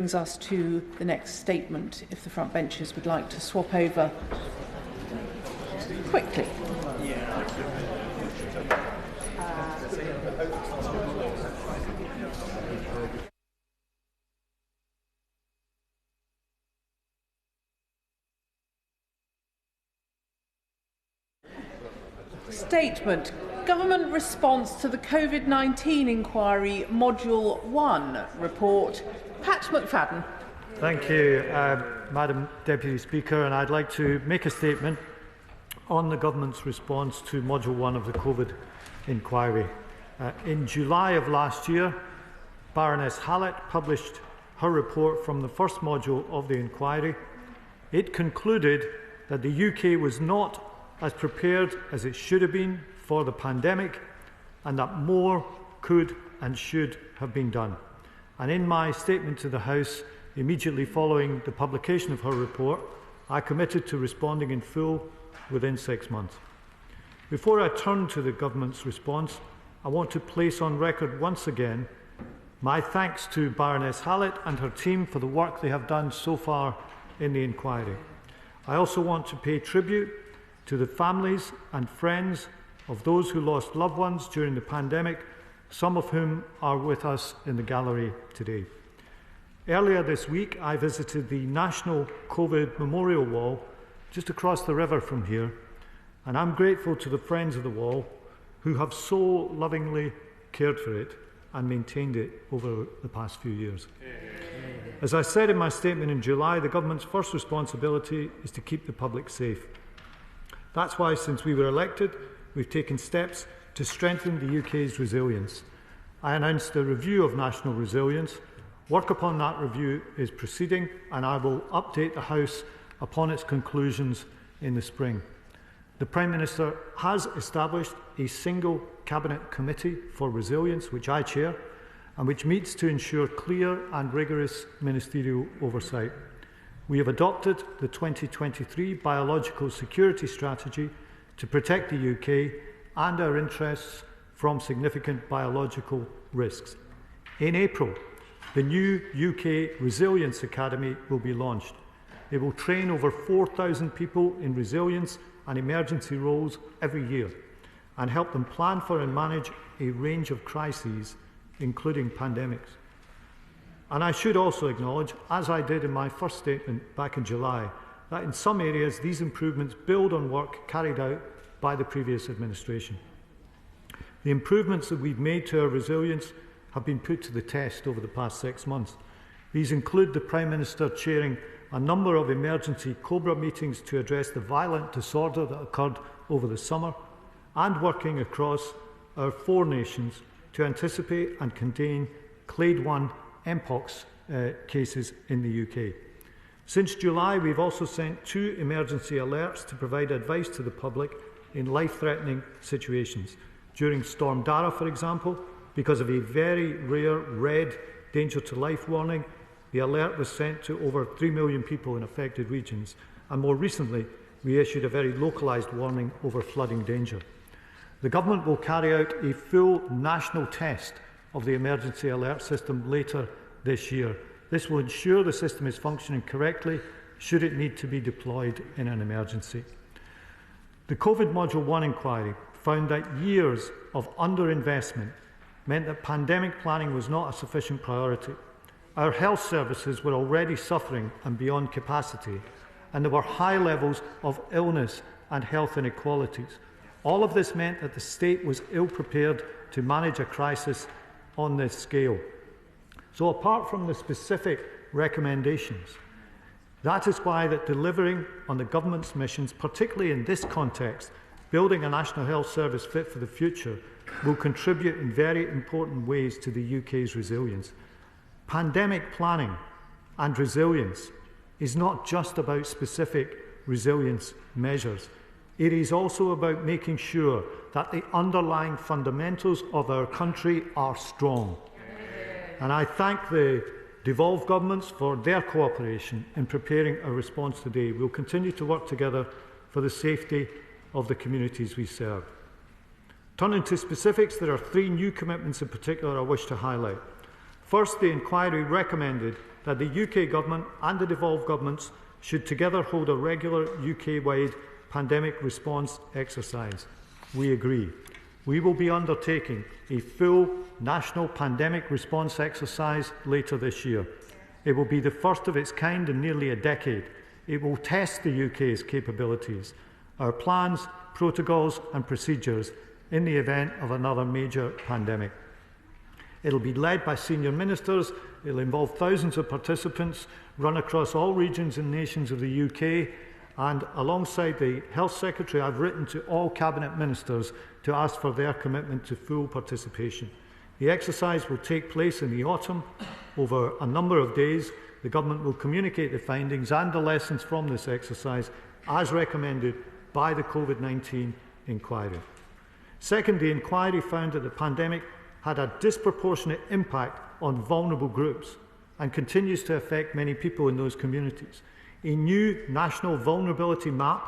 Brings us to the next statement, if the front benches would like to swap over quickly. Statement. Government response to the Covid-19 inquiry, Module 1 report. Pat McFadden. Thank you, Madam Deputy Speaker, and I'd like to make a statement on the Government's response to Module 1 of the Covid inquiry. In July of last year, Baroness Hallett published her report from the first module of the inquiry. It concluded that the UK was not as prepared as it should have been for the pandemic, and that more could and should have been done. And in my statement to the House, immediately following the publication of her report, I committed to responding in full within 6 months. Before I turn to the Government's response, I want to place on record once again my thanks to Baroness Hallett and her team for the work they have done so far in the inquiry. I also want to pay tribute to the families and friends of those who lost loved ones during the pandemic, some of whom are with us in the gallery today. Earlier this week, I visited the National COVID Memorial Wall just across the river from here, and I'm grateful to the friends of the wall who have so lovingly cared for it and maintained it over the past few years. As I said in my statement in July, the Government's first responsibility is to keep the public safe. That's why, since we were elected, we've taken steps to strengthen the UK's resilience. I announced a review of national resilience. Work upon that review is proceeding, and I will update the House upon its conclusions in the spring. The Prime Minister has established a single Cabinet Committee for Resilience, which I chair, and which meets to ensure clear and rigorous ministerial oversight. We have adopted the 2023 Biological Security Strategy to protect the UK and our interests from significant biological risks. In April, the new UK Resilience Academy will be launched. It will train over 4,000 people in resilience and emergency roles every year and help them plan for and manage a range of crises, including pandemics. And I should also acknowledge, as I did in my first statement back in July, that in some areas these improvements build on work carried out by the previous administration. The improvements that we've made to our resilience have been put to the test over the past 6 months. These include the Prime Minister chairing a number of emergency COBRA meetings to address the violent disorder that occurred over the summer, and working across our 4 nations to anticipate and contain Clade 1 Mpox cases in the UK. Since July, we've also sent 2 emergency alerts to provide advice to the public in life-threatening situations. During Storm Dara, for example, because of a very rare red danger to life warning, the alert was sent to over 3 million people in affected regions, and more recently we issued a very localised warning over flooding danger. The Government will carry out a full national test of the emergency alert system later this year. This will ensure the system is functioning correctly should it need to be deployed in an emergency. The COVID Module 1 inquiry found that years of underinvestment meant that pandemic planning was not a sufficient priority. Our health services were already suffering and beyond capacity, and there were high levels of illness and health inequalities. All of this meant that the state was ill-prepared to manage a crisis on this scale. So apart from the specific recommendations, that is why that delivering on the Government's missions, particularly in this context, building a National Health Service fit for the future, will contribute in very important ways to the UK's resilience. Pandemic planning and resilience is not just about specific resilience measures. It is also about making sure that the underlying fundamentals of our country are strong. And I thank the devolved governments for their cooperation in preparing a response today. We will continue to work together for the safety of the communities we serve. Turning to specifics, there are 3 new commitments in particular I wish to highlight. First, the inquiry recommended that the UK Government and the devolved governments should together hold a regular UK-wide pandemic response exercise. We agree. We will be undertaking a full national pandemic response exercise later this year. It will be the first of its kind in nearly a decade. It will test the UK's capabilities, our plans, protocols and procedures in the event of another major pandemic. It will be led by senior ministers. It will involve thousands of participants, run across all regions and nations of the UK, and alongside the Health Secretary, I've written to all Cabinet Ministers to ask for their commitment to full participation. The exercise will take place in the autumn over a number of days. The Government will communicate the findings and the lessons from this exercise as recommended by the Covid-19 inquiry. Second, the inquiry found that the pandemic had a disproportionate impact on vulnerable groups and continues to affect many people in those communities. A new national vulnerability map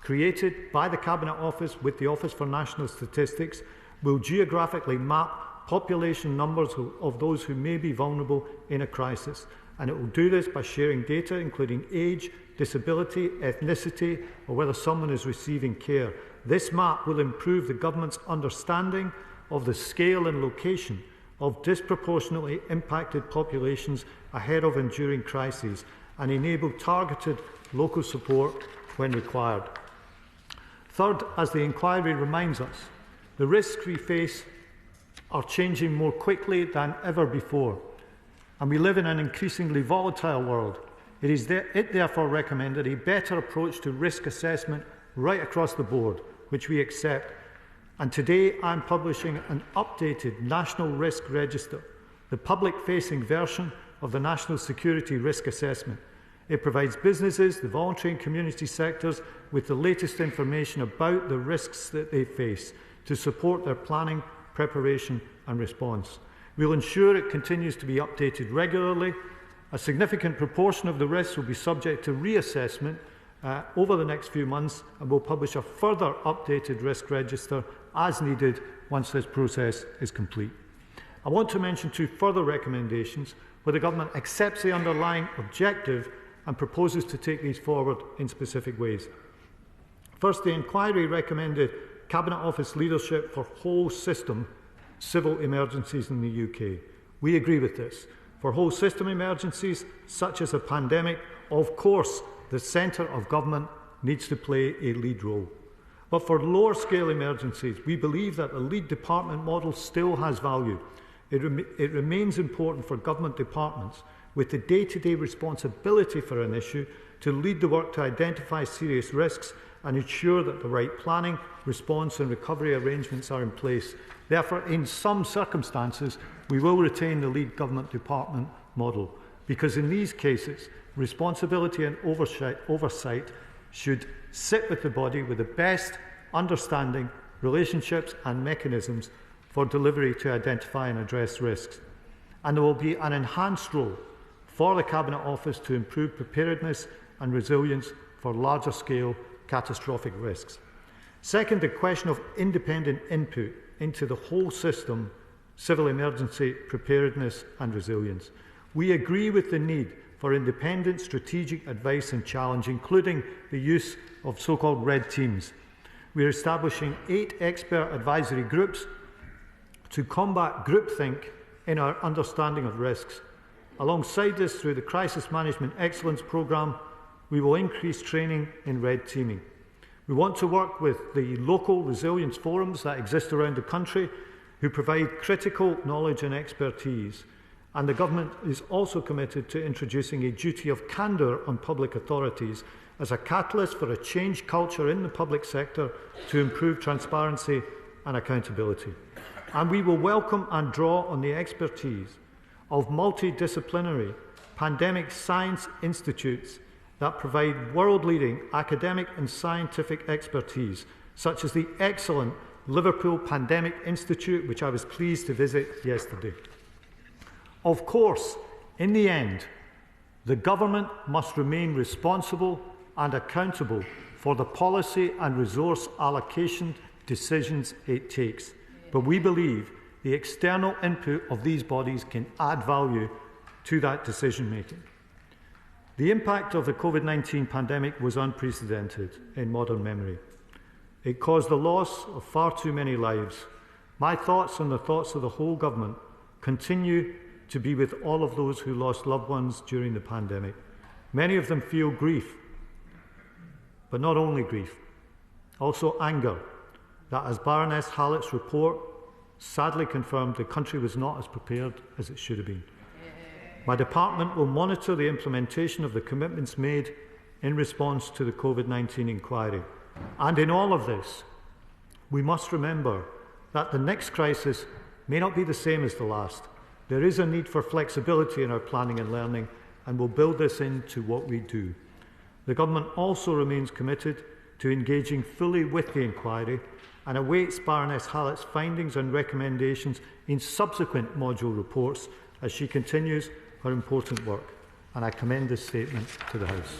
created by the Cabinet Office with the Office for National Statistics will geographically map population numbers of those who may be vulnerable in a crisis. And it will do this by sharing data including age, disability, ethnicity, or whether someone is receiving care. This map will improve the Government's understanding of the scale and location of disproportionately impacted populations ahead of and during crises and enable targeted local support when required. Third, as the inquiry reminds us, the risks we face are changing more quickly than ever before, and we live in an increasingly volatile world. It therefore recommended a better approach to risk assessment right across the board, which we accept. And today I'm publishing an updated National Risk Register, the public-facing version of the National Security Risk Assessment. It provides businesses, the voluntary and community sectors with the latest information about the risks that they face to support their planning, preparation and response. We will ensure it continues to be updated regularly. A significant proportion of the risks will be subject to reassessment over the next few months, and we'll publish a further updated risk register as needed once this process is complete. I want to mention two further recommendations where the Government accepts the underlying objective and proposes to take these forward in specific ways. First, the inquiry recommended Cabinet Office leadership for whole system civil emergencies in the UK. We agree with this. For whole system emergencies, such as a pandemic, of course, the centre of government needs to play a lead role. But for lower scale emergencies, we believe that the lead department model still has value. It remains important for government departments with the day-to-day responsibility for an issue to lead the work to identify serious risks and ensure that the right planning, response and recovery arrangements are in place. Therefore, in some circumstances, we will retain the lead government department model, because in these cases, responsibility and oversight should sit with the body with the best understanding, relationships and mechanisms for delivery to identify and address risks. And there will be an enhanced role for the Cabinet Office to improve preparedness and resilience for larger scale catastrophic risks. Second, the question of independent input into the whole system, civil emergency preparedness and resilience. We agree with the need for independent strategic advice and challenge, including the use of so-called red teams. We are establishing 8 expert advisory groups to combat groupthink in our understanding of risks. Alongside this, through the Crisis Management Excellence Programme, we will increase training in red teaming. We want to work with the local resilience forums that exist around the country, who provide critical knowledge and expertise. And the Government is also committed to introducing a duty of candour on public authorities as a catalyst for a changed culture in the public sector to improve transparency and accountability. And we will welcome and draw on the expertise of multidisciplinary pandemic science institutes that provide world-leading academic and scientific expertise, such as the excellent Liverpool Pandemic Institute, which I was pleased to visit yesterday. Of course, in the end, the Government must remain responsible and accountable for the policy and resource allocation decisions it takes. But we believe the external input of these bodies can add value to that decision-making. The impact of the Covid-19 pandemic was unprecedented in modern memory. It caused the loss of far too many lives. My thoughts and the thoughts of the whole government continue to be with all of those who lost loved ones during the pandemic. Many of them feel grief, but not only grief, also anger that, as Baroness Hallett's report sadly confirmed, the country was not as prepared as it should have been. My department will monitor the implementation of the commitments made in response to the Covid-19 inquiry. And in all of this, we must remember that the next crisis may not be the same as the last. There is a need for flexibility in our planning and learning, and we'll build this into what we do. The Government also remains committed to engaging fully with the inquiry and awaits Baroness Hallett's findings and recommendations in subsequent module reports as she continues her important work. And I commend this statement to the House.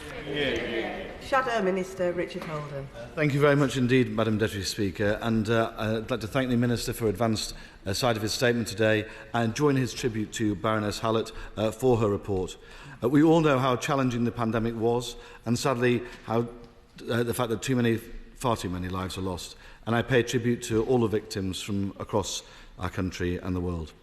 Shadow Minister Richard Holden. Thank you very much indeed, Madam Deputy Speaker, and I'd like to thank the Minister for advanced side of his statement today and join his tribute to Baroness Hallett for her report. We all know how challenging the pandemic was, and sadly how the fact that far too many lives are lost, and I pay tribute to all the victims from across our country and the world.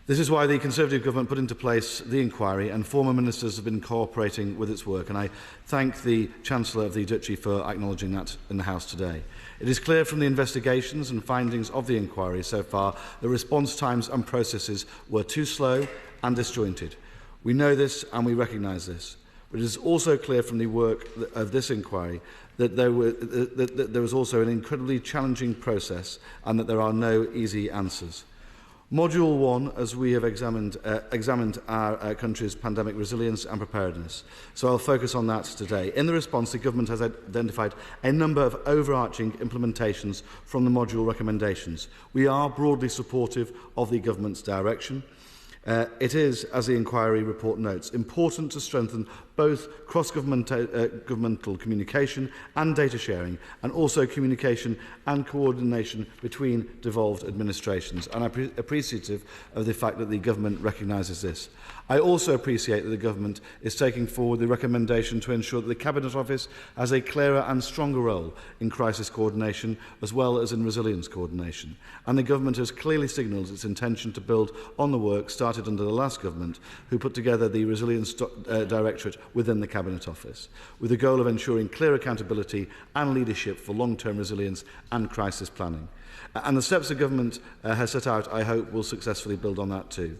This is why the Conservative Government put into place the inquiry, and former ministers have been cooperating with its work, and I thank the Chancellor of the Duchy for acknowledging that in the House today. It is clear from the investigations and findings of the inquiry so far that response times and processes were too slow and disjointed. We know this and we recognise this, but it is also clear from the work of this inquiry that there was also an incredibly challenging process and that there are no easy answers. Module 1, as we have examined our country's pandemic resilience and preparedness. So I'll focus on that today. In the response, the Government has identified a number of overarching implementations from the module recommendations. We are broadly supportive of the Government's direction. It is, as the inquiry report notes, important to strengthen both cross-governmental communication and data sharing, and also communication and coordination between devolved administrations. And I'm appreciative of the fact that the Government recognises this. I also appreciate that the Government is taking forward the recommendation to ensure that the Cabinet Office has a clearer and stronger role in crisis coordination as well as in resilience coordination. And the Government has clearly signalled its intention to build on the work started under the last Government, who put together the Resilience Directorate within the Cabinet Office, with the goal of ensuring clear accountability and leadership for long-term resilience and crisis planning. And the steps the Government has set out, I hope, will successfully build on that too.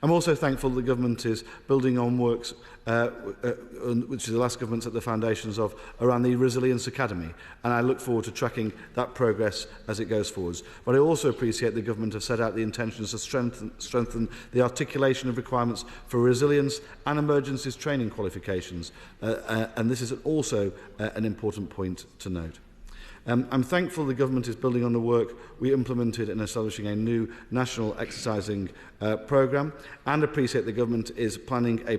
I'm also thankful that the Government is building on works which the last Government set the foundations of around the Resilience Academy, and I look forward to tracking that progress as it goes forwards. But I also appreciate the Government have set out the intentions to strengthen the articulation of requirements for resilience and emergencies training qualifications, and this is also an important point to note. I'm thankful the Government is building on the work we implemented in establishing a new national exercising programme, and appreciate the Government is planning a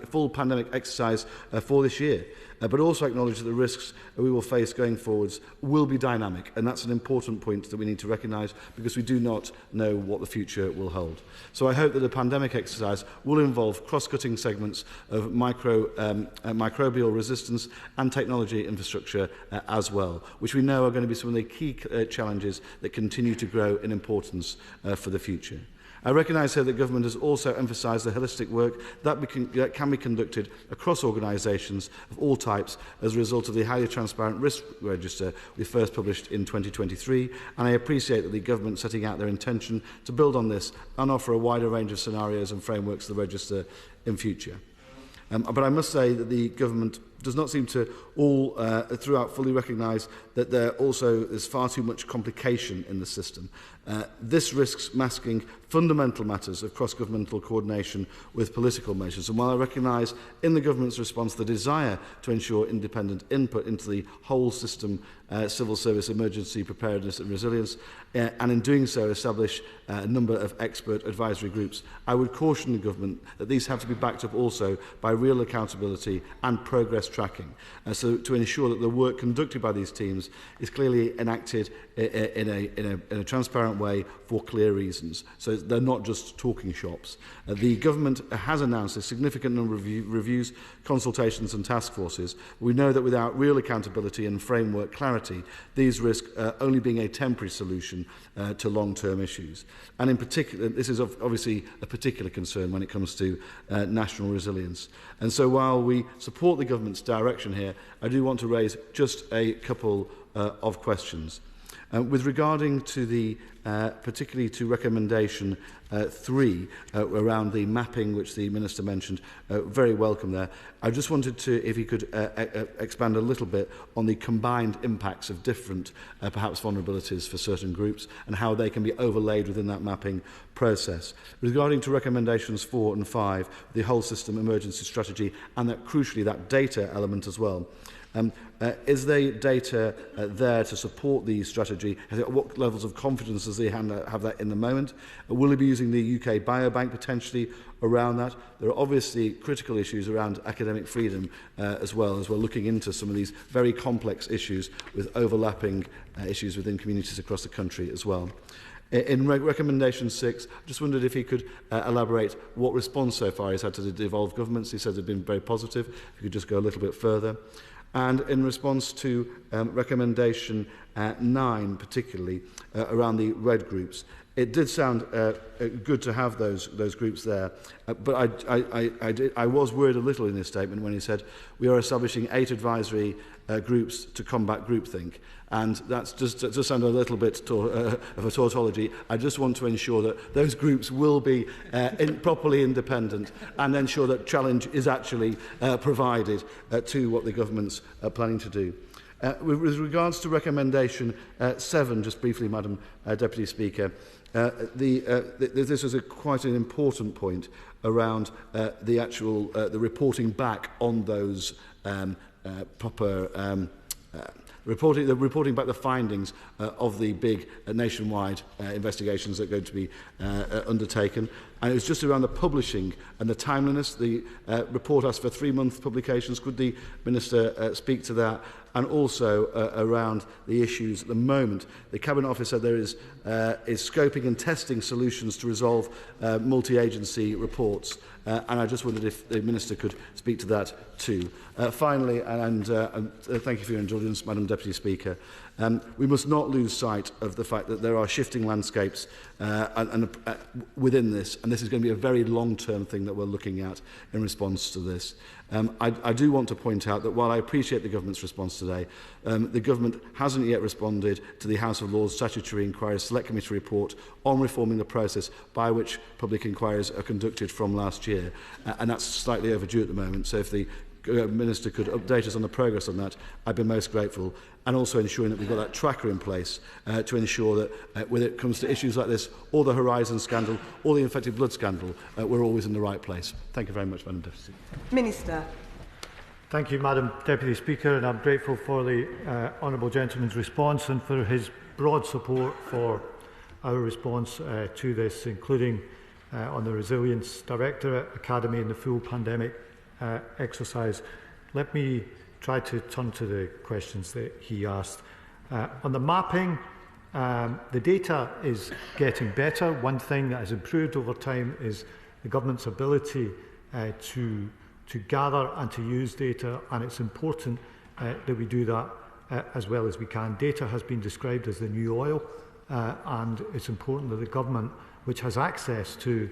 full pandemic exercise for this year, but also acknowledge that the risks we will face going forwards will be dynamic, and that's an important point that we need to recognise because we do not know what the future will hold. So I hope that the pandemic exercise will involve cross-cutting segments of microbial resistance and technology infrastructure as well, which we know are going to be some of the key challenges that continue to grow in importance for the future. I recognise here that Government has also emphasised the holistic work that can be conducted across organisations of all types as a result of the highly transparent risk register we first published in 2023, and I appreciate that the Government setting out their intention to build on this and offer a wider range of scenarios and frameworks to the register in future. But I must say that the Government does not seem to all throughout fully recognise that there also is far too much complication in the system. This risks masking fundamental matters of cross-governmental coordination with political measures. And while I recognise in the Government's response the desire to ensure independent input into the whole system, civil service emergency preparedness and resilience, and in doing so establish a number of expert advisory groups, I would caution the Government that these have to be backed up also by real accountability and progress tracking, so to ensure that the work conducted by these teams is clearly enacted in a transparent way for clear reasons. So they're not just talking shops. The government has announced a significant number of reviews, consultations and task forces. We know that without real accountability and framework clarity, these risk only being a temporary solution to long-term issues. And in particular, this is obviously a particular concern when it comes to national resilience. And so while we support the government's direction here, I do want to raise just a couple of questions. With regarding to the, particularly to recommendation 3 around the mapping which the Minister mentioned, very welcome there. I just wanted to, if he could expand a little bit on the combined impacts of different perhaps vulnerabilities for certain groups and how they can be overlaid within that mapping process. Regarding to recommendations 4 and 5, the whole system emergency strategy and that crucially that data element as well. Is the data there to support the strategy? What levels of confidence does he have that in the moment? Will he be using the UK Biobank potentially around that? There are obviously critical issues around academic freedom as well, as we're looking into some of these very complex issues with overlapping issues within communities across the country as well. In recommendation 6, I just wondered if he could elaborate what response so far he's had to the devolved governments. He said they've been very positive. If you could just go a little bit further. And in response to recommendation 9, particularly around the red groups, it did sound good to have those groups there, but I was worried a little in his statement when he said we are establishing 8 advisory groups to combat groupthink, and that's just sound a little bit of a tautology. I just want to ensure that those groups will be properly independent and ensure that challenge is actually provided to what the government's planning to do. With regards to recommendation 7, just briefly, Madam Deputy Speaker, this is quite an important point around the reporting back on those reporting back the findings of the big nationwide investigations that are going to be undertaken. And it was just around the publishing and the timeliness. The report asked for 3-month publications. Could the Minister speak to that? And also around the issues at the moment. The Cabinet Office said there is scoping and testing solutions to resolve multi-agency reports. And I just wondered if the Minister could speak to that too. Finally, and thank you for your indulgence, Madam Deputy Speaker, we must not lose sight of the fact that there are shifting landscapes within this, and this is going to be a very long-term thing that we're looking at in response to this. I do want to point out that while I appreciate the government's response today, the government hasn't yet responded to the House of Lords Statutory Inquiry Select Committee report on reforming the process by which public inquiries are conducted from last year, and that's slightly overdue at the moment. So if the Minister could update us on the progress on that, I'd be most grateful, and also ensuring that we've got that tracker in place to ensure that when it comes to issues like this, or the Horizon scandal, or the infected blood scandal, we're always in the right place. Thank you very much, Madam Deputy. Minister. Thank you, Madam Deputy Speaker, and I'm grateful for the honourable gentleman's response and for his broad support for our response to this, including on the Resilience Directorate Academy and the full pandemic exercise. Let me try to turn to the questions that he asked. On the mapping, the data is getting better. One thing that has improved over time is the government's ability to gather and to use data, and it's important that we do that as well as we can. Data has been described as the new oil, and it's important that the government, which has access to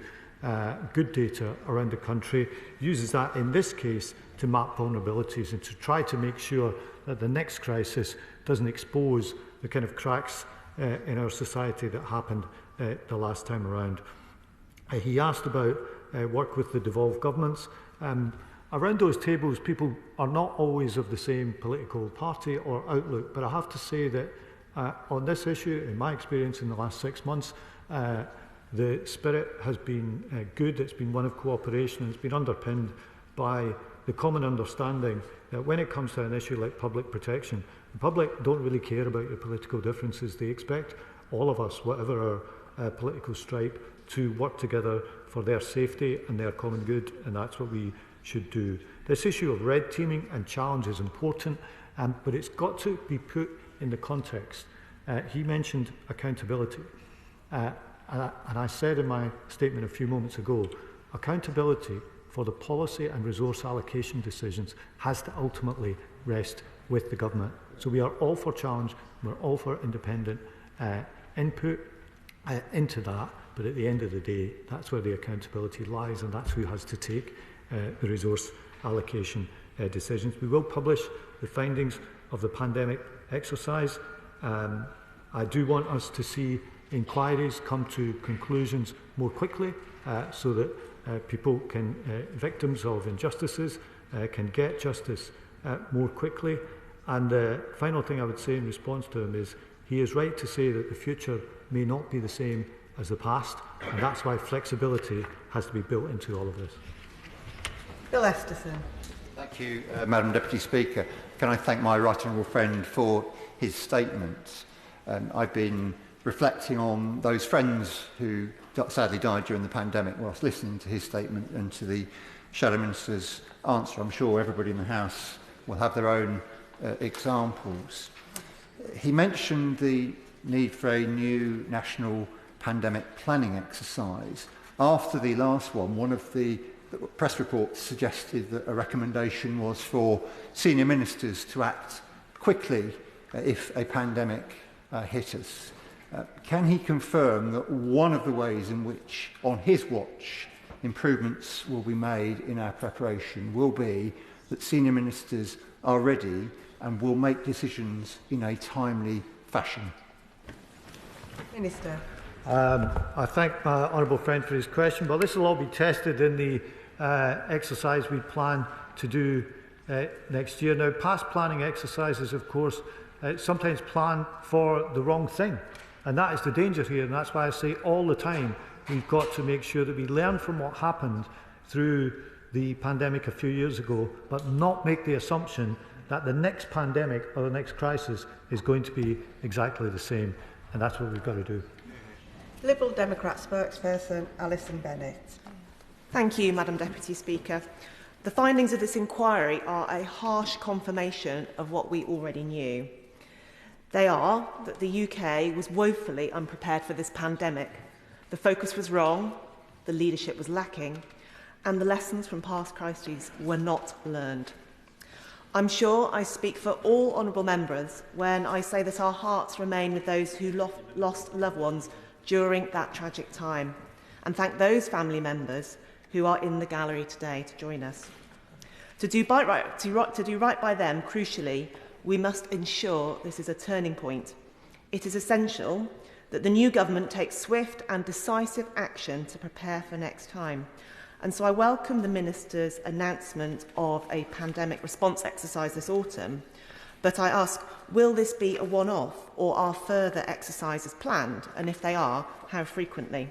good data around the country, uses that in this case to map vulnerabilities and to try to make sure that the next crisis doesn't expose the kind of cracks in our society that happened the last time around. He asked about work with the devolved governments. Around those tables, people are not always of the same political party or outlook, but I have to say that on this issue, in my experience in the last 6 months, the spirit has been good. It's been one of cooperation. It's been underpinned by the common understanding that when it comes to an issue like public protection, the public don't really care about your political differences. They expect all of us, whatever our political stripe, to work together for their safety and their common good, and that's what we should do. This issue of red teaming and challenge is important, but it's got to be put in the context. He mentioned accountability. And I said in my statement a few moments ago, accountability for the policy and resource allocation decisions has to ultimately rest with the government. So we are all for challenge, we're all for independent input into that, but at the end of the day, that's where the accountability lies, and that's who has to take the resource allocation decisions. We will publish the findings of the pandemic exercise. I do want us to see inquiries come to conclusions more quickly so that people victims of injustices can get justice more quickly. And the final thing I would say in response to him is he is right to say that the future may not be the same as the past, and that's why flexibility has to be built into all of this. Bill Esterson. Thank you, Madam Deputy Speaker. Can I thank my right honourable friend for his statement? I've been reflecting on those friends who sadly died during the pandemic whilst listening to his statement and to the Shadow Minister's answer. I'm sure everybody in the House will have their own examples. He mentioned the need for a new national pandemic planning exercise. After the last one of the press reports suggested that a recommendation was for senior ministers to act quickly if a pandemic hit us. Can he confirm that one of the ways in which, on his watch, improvements will be made in our preparation will be that senior ministers are ready and will make decisions in a timely fashion? Minister. I thank my honourable friend for his question, but this will all be tested in the exercise we plan to do next year. Now, past planning exercises, of course, sometimes plan for the wrong thing, and that is the danger here, and that's why I say all the time we've got to make sure that we learn from what happened through the pandemic a few years ago, but not make the assumption that the next pandemic or the next crisis is going to be exactly the same, and that's what we've got to do. Liberal Democrat spokesperson Alison Bennett. Thank you, Madam Deputy Speaker. The findings of this inquiry are a harsh confirmation of what we already knew. They are that the UK was woefully unprepared for this pandemic. The focus was wrong, the leadership was lacking, and the lessons from past crises were not learned. I'm sure I speak for all honourable members when I say that our hearts remain with those who lost loved ones during that tragic time, and thank those family members who are in the gallery today to join us. To do right by them, crucially, we must ensure this is a turning point. It is essential that the new government takes swift and decisive action to prepare for next time. And so I welcome the Minister's announcement of a pandemic response exercise this autumn, but I ask, will this be a one-off or are further exercises planned? And if they are, how frequently?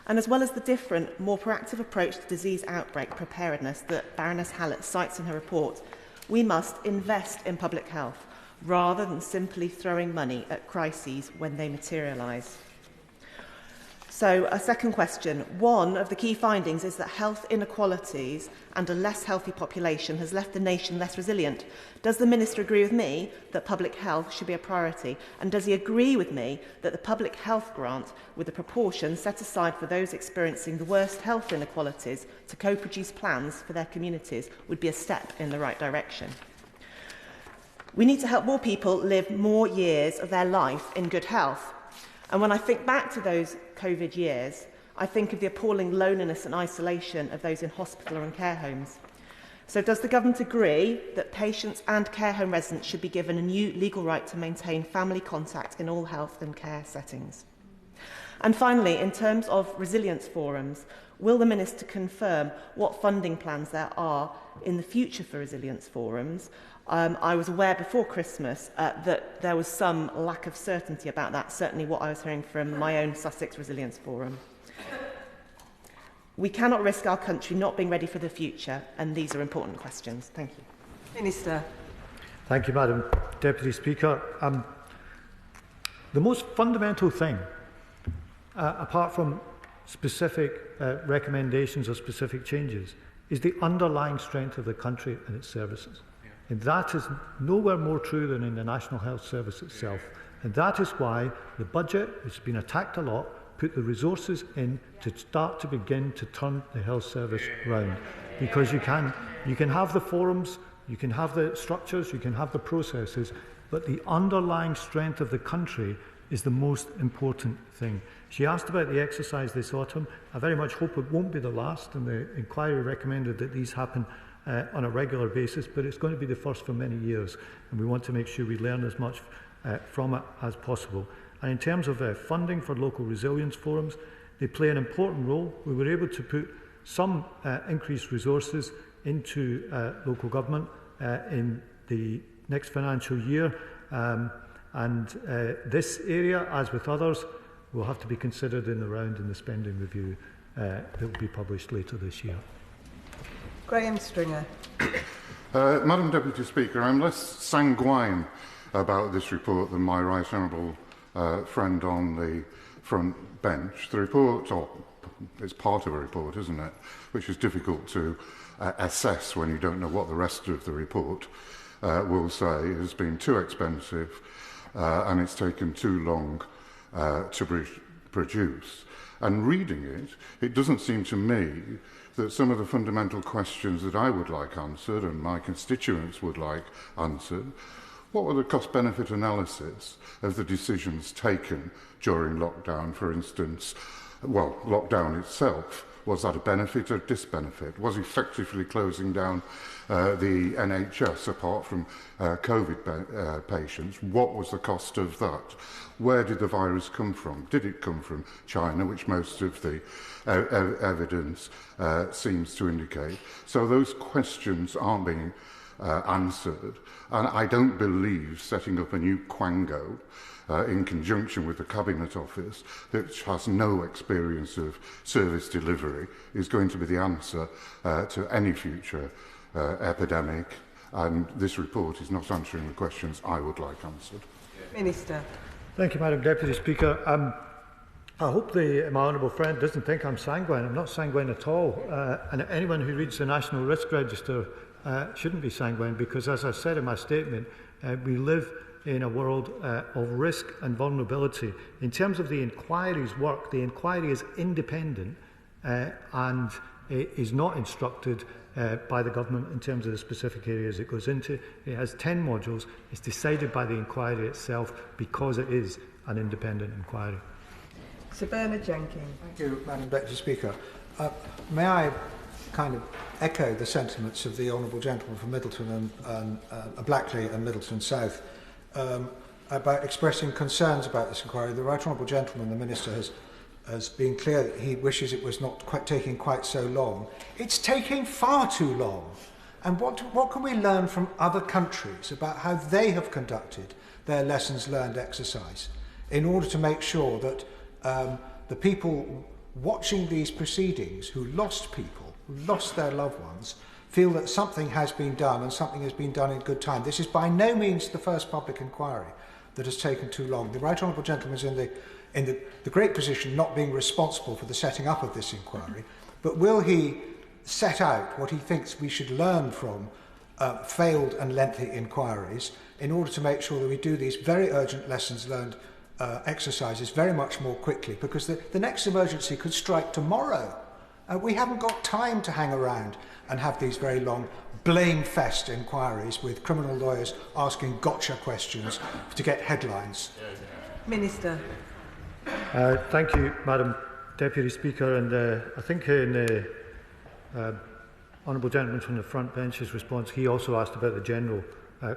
And as well as the different, more proactive approach to disease outbreak preparedness that Baroness Hallett cites in her report, we must invest in public health rather than simply throwing money at crises when they materialise. So, a second question. One of the key findings is that health inequalities and a less healthy population has left the nation less resilient. Does the Minister agree with me that public health should be a priority? And does he agree with me that the public health grant, with the proportion set aside for those experiencing the worst health inequalities to co-produce plans for their communities, would be a step in the right direction? We need to help more people live more years of their life in good health. And when I think back to those COVID years, I think of the appalling loneliness and isolation of those in hospital and care homes. So does the government agree that patients and care home residents should be given a new legal right to maintain family contact in all health and care settings? And finally, in terms of resilience forums, will the Minister confirm what funding plans there are in the future for resilience forums? I was aware before Christmas that there was some lack of certainty about that, certainly what I was hearing from my own Sussex Resilience Forum. We cannot risk our country not being ready for the future, and these are important questions. Thank you. Minister. Thank you, Madam Deputy Speaker. The most fundamental thing, apart from specific recommendations or specific changes, is the underlying strength of the country and its services. And that is nowhere more true than in the National Health Service itself. And that is why the budget, which has been attacked a lot, put the resources in to start to begin to turn the health service round. Because you can have the forums, you can have the structures, you can have the processes, but the underlying strength of the country is the most important thing. She asked about the exercise this autumn. I very much hope it won't be the last, and the inquiry recommended that these happen on a regular basis, but it's going to be the first for many years, and we want to make sure we learn as much from it as possible. And in terms of funding for local resilience forums, they play an important role. We were able to put some increased resources into local government in the next financial year, and this area, as with others, will have to be considered in the round in the spending review that will be published later this year. Graham Stringer. Madam Deputy Speaker, I'm less sanguine about this report than my right honourable friend on the front bench. The report, or it's part of a report, isn't it, which is difficult to assess when you don't know what the rest of the report will say, has been too expensive and it's taken too long to produce. And reading it, it doesn't seem to me that some of the fundamental questions that I would like answered and my constituents would like answered. What were the cost-benefit analysis of the decisions taken during lockdown, for instance? Well, lockdown itself, was that a benefit or disbenefit? Was effectively closing down the NHS apart from COVID patients? What was the cost of that? Where did the virus come from? Did it come from China, which most of the evidence seems to indicate? So those questions aren't being answered, and I don't believe setting up a new quango in conjunction with the Cabinet Office that has no experience of service delivery is going to be the answer to any future epidemic, and this report is not answering the questions I would like answered. Minister. Thank you, Madam Deputy Speaker. I hope my honourable friend doesn't think I'm sanguine. I'm not sanguine at all. And anyone who reads the National Risk Register shouldn't be sanguine, because, as I said in my statement, we live in a world of risk and vulnerability. In terms of the inquiry's work, the inquiry is independent and is not instructed by the government in terms of the specific areas it goes into. It has 10 modules. It's decided by the inquiry itself because it is an independent inquiry. Sir Bernard Jenkins. Thank you, Madam Deputy Speaker. May I kind of echo the sentiments of the honourable gentleman from Middleton and Blackley and Middleton South about expressing concerns about this inquiry. The right honourable gentleman, the Minister, has been clear that he wishes it was not taking quite so long. It's taking far too long. And what can we learn from other countries about how they have conducted their lessons learned exercise in order to make sure that the people watching these proceedings who lost their loved ones, feel that something has been done and something has been done in good time. This is by no means the first public inquiry that has taken too long. The right honourable gentleman is in the great position not being responsible for the setting up of this inquiry, but will he set out what he thinks we should learn from failed and lengthy inquiries in order to make sure that we do these very urgent lessons learned exercises very much more quickly, because the next emergency could strike tomorrow. We haven't got time to hang around and have these very long blame-fest inquiries with criminal lawyers asking gotcha questions to get headlines. Minister. Thank you, Madam Deputy Speaker. And I think in the honourable gentleman from the front bench's response, he also asked about the general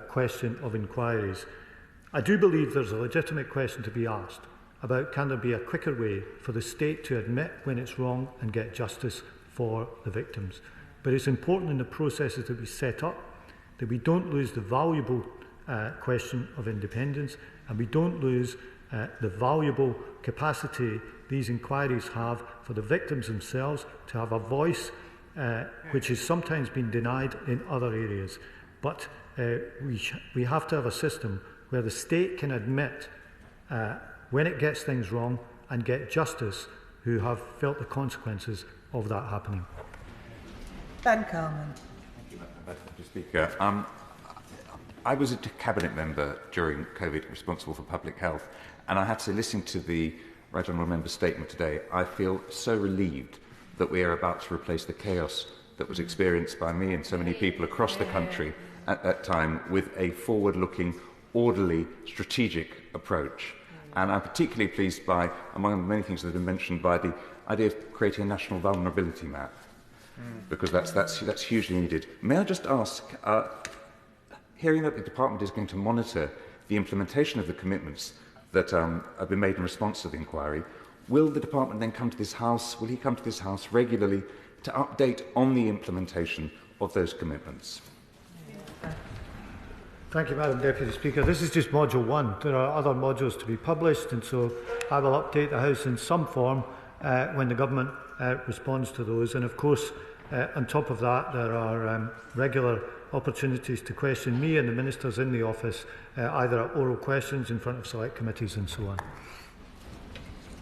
question of inquiries. I do believe there's a legitimate question to be asked about, can there be a quicker way for the state to admit when it's wrong and get justice for the victims. But it's important in the processes that we set up that we don't lose the valuable question of independence, and we don't lose the valuable capacity these inquiries have for the victims themselves to have a voice which has sometimes been denied in other areas. But we have to have a system where the state can admit when it gets things wrong and get justice who have felt the consequences of that happening. Ben Carman. Thank you, Madam Speaker. I was a cabinet member during COVID responsible for public health, and I had to listen to the Right Honourable Member's statement today. I feel so relieved that we are about to replace the chaos that was experienced by me and so many people across the country at that time with a forward-looking, orderly, strategic approach. And I'm particularly pleased by, among the many things that have been mentioned, by the idea of creating a national vulnerability map, because that's hugely needed. May I just ask, hearing that the Department is going to monitor the implementation of the commitments that have been made in response to the inquiry, will the Department then come to this House, will he come to this House regularly to update on the implementation of those commitments? Thank you, Madam Deputy Speaker. This is just Module 1. There are other modules to be published, and so I will update the House in some form when the Government responds to those. And of course, on top of that, there are regular opportunities to question me and the ministers in the office, either at oral questions in front of select committees and so on.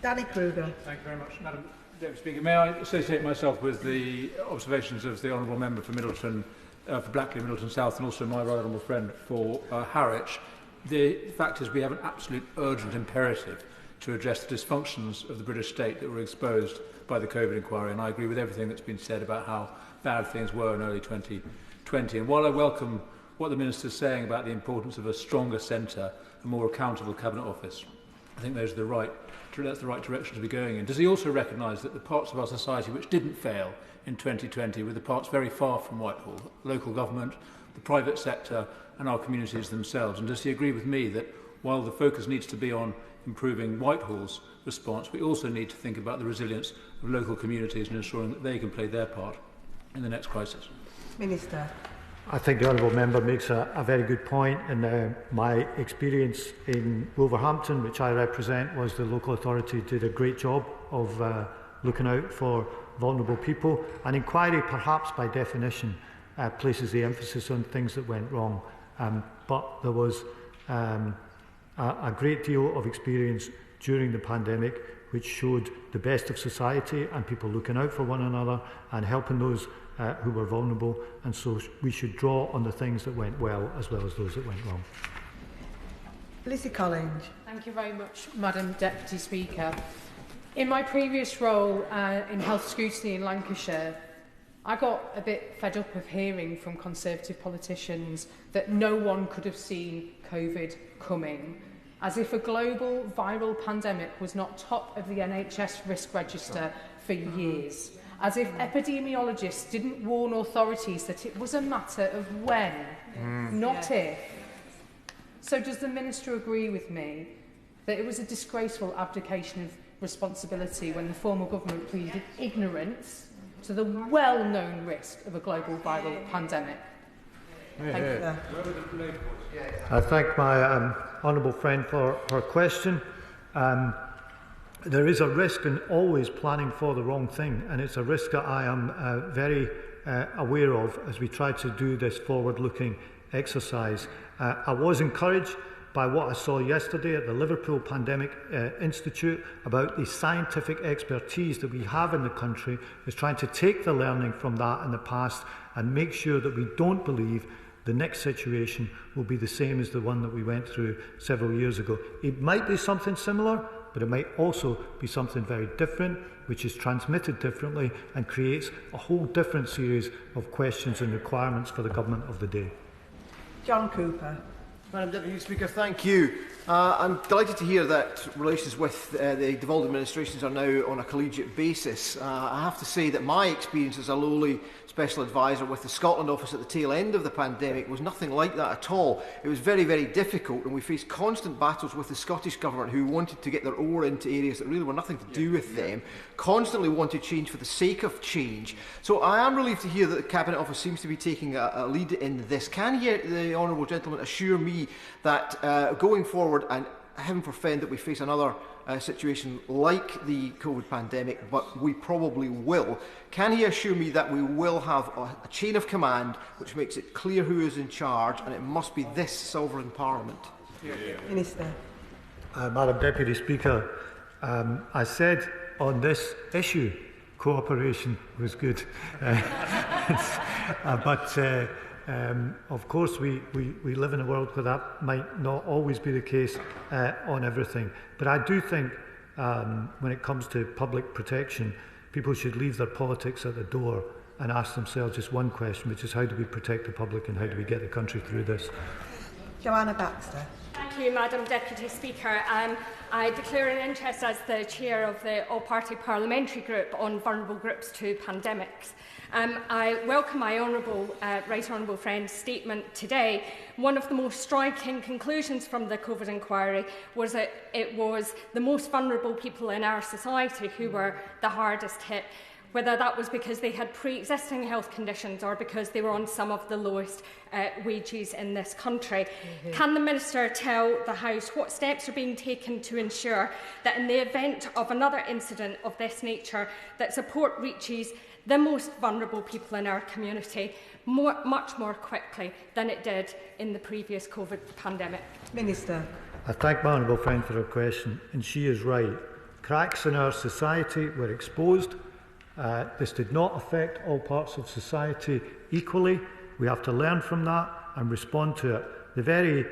Danny Kruger. Thank you very much, Madam Deputy Speaker. May I associate myself with the observations of the Honourable Member for Middleton, for Blackley, Middleton South, and also my right honourable friend for Harwich. The fact is we have an absolute urgent imperative to address the dysfunctions of the British state that were exposed by the COVID inquiry, and I agree with everything that's been said about how bad things were in early 2020. And while I welcome what the Minister is saying about the importance of a stronger centre, a more accountable Cabinet Office, I think that's the right direction to be going in. Does he also recognise that the parts of our society which didn't fail in 2020 were the parts very far from Whitehall, local government, the private sector and our communities themselves? And does he agree with me that while the focus needs to be on improving Whitehall's response, we also need to think about the resilience of local communities and ensuring that they can play their part in the next crisis? Minister. I think the Honourable Member makes a very good point, and my experience in Wolverhampton, which I represent, was the local authority did a great job of looking out for vulnerable people. An inquiry, perhaps by definition, places the emphasis on things that went wrong, but there was a great deal of experience during the pandemic which showed the best of society and people looking out for one another and helping those who were vulnerable, and so we should draw on the things that went well as those that went wrong. Lizzie Collins. Thank you very much, Madam Deputy Speaker. In my previous role in health scrutiny in Lancashire, I got a bit fed up of hearing from Conservative politicians that no one could have seen COVID coming, as if a global viral pandemic was not top of the NHS risk register for years, as if epidemiologists didn't warn authorities that it was a matter of when, not if. So does the Minister agree with me that it was a disgraceful abdication of responsibility when the former government pleaded ignorance to the well-known risk of a global viral pandemic? Thank you. I thank my honourable friend for her question. There is a risk in always planning for the wrong thing, and it's a risk that I am very aware of as we try to do this forward-looking exercise. I was encouraged by what I saw yesterday at the Liverpool Pandemic Institute about the scientific expertise that we have in the country, is trying to take the learning from that in the past and make sure that we don't believe the next situation will be the same as the one that we went through several years ago. It might be something similar, but it might also be something very different, which is transmitted differently and creates a whole different series of questions and requirements for the government of the day. John Cooper. Madam Deputy Speaker, thank you. I'm delighted to hear that relations with the devolved administrations are now on a collegiate basis. I have to say that my experience as a lowly Special Advisor with the Scotland office at the tail end of the pandemic was nothing like that at all. It was very, very difficult, and we faced constant battles with the Scottish Government, who wanted to get their oar into areas that really were nothing to do with them, constantly wanted change for the sake of change. So I am relieved to hear that the Cabinet Office seems to be taking a lead in this. Can the Honourable Gentleman assure me that going forward, and heaven forfend that we face another situation like the COVID pandemic, but we probably will, can he assure me that we will have a chain of command which makes it clear who is in charge, and it must be this sovereign Parliament? Minister. Madam Deputy Speaker, I said on this issue cooperation was good. Of course, we live in a world where that might not always be the case on everything. But I do think when it comes to public protection, people should leave their politics at the door and ask themselves just one question, which is how do we protect the public and how do we get the country through this? Joanna Baxter. Thank you, Madam Deputy Speaker. I declare an interest as the chair of the all-party parliamentary group on vulnerable groups to pandemics. I welcome my right honourable friend's statement today. One of the most striking conclusions from the COVID inquiry was that it was the most vulnerable people in our society who were the hardest hit, whether that was because they had pre-existing health conditions or because they were on some of the lowest wages in this country. Mm-hmm. Can the Minister tell the House what steps are being taken to ensure that in the event of another incident of this nature, that support reaches the most vulnerable people in our community much more quickly than it did in the previous COVID pandemic? Minister. I thank my honourable friend for her question, and she is right. Cracks in our society were exposed. This did not affect all parts of society equally. We have to learn from that and respond to it. The very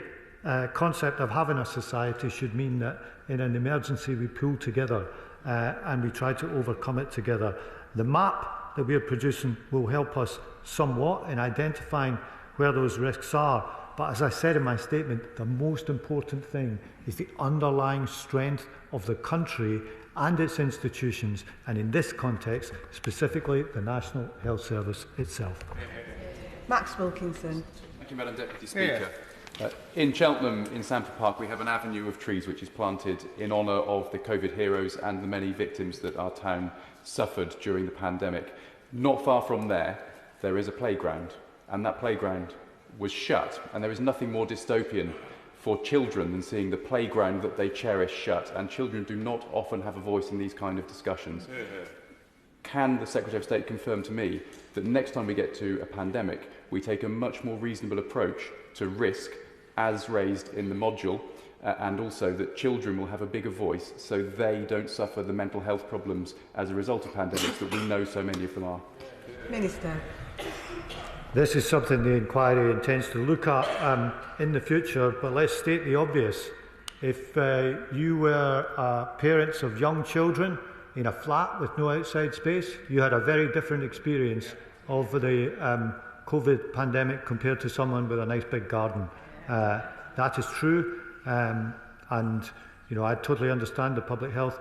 concept of having a society should mean that in an emergency we pull together and we try to overcome it together. The map that we are producing will help us somewhat in identifying where those risks are. But as I said in my statement, the most important thing is the underlying strength of the country and its institutions, and in this context, specifically the National Health Service itself. Max Wilkinson. Thank you, Madam Deputy Speaker. In Cheltenham, in Sanford Park, we have an avenue of trees which is planted in honour of the COVID heroes and the many victims that our town suffered during the pandemic. Not far from there is a playground, and that playground was shut, and there is nothing more dystopian for children than seeing the playground that they cherish shut, and children do not often have a voice in these kind of discussions. Can the Secretary of State confirm to me that next time we get to a pandemic, we take a much more reasonable approach to risk as raised in the module, and also that children will have a bigger voice so they don't suffer the mental health problems as a result of pandemics that we know so many of them are? Minister. This is something the inquiry intends to look at in the future, but let's state the obvious. If you were parents of young children in a flat with no outside space, you had a very different experience of the COVID pandemic compared to someone with a nice big garden. That is true, and I totally understand the public health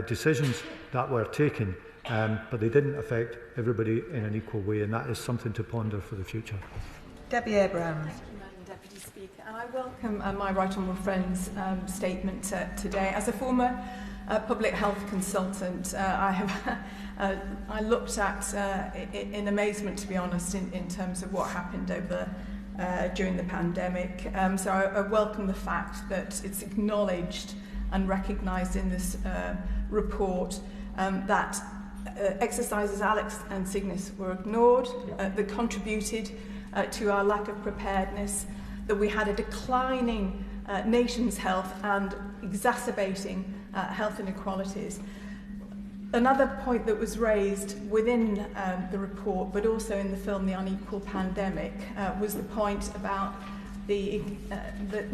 decisions that were taken. But they didn't affect everybody in an equal way, and that is something to ponder for the future. Debbie Abrams. Thank you, Madam Deputy Speaker. And I welcome my right honourable friend's statement today. As a former public health consultant, I looked at in amazement, to be honest, in terms of what happened during the pandemic. So I welcome the fact that it's acknowledged and recognised in this report that exercises Alex and Cygnus were ignored, that contributed to our lack of preparedness, that we had a declining nation's health and exacerbating health inequalities. Another point that was raised within the report, but also in the film The Unequal Pandemic, was the point about the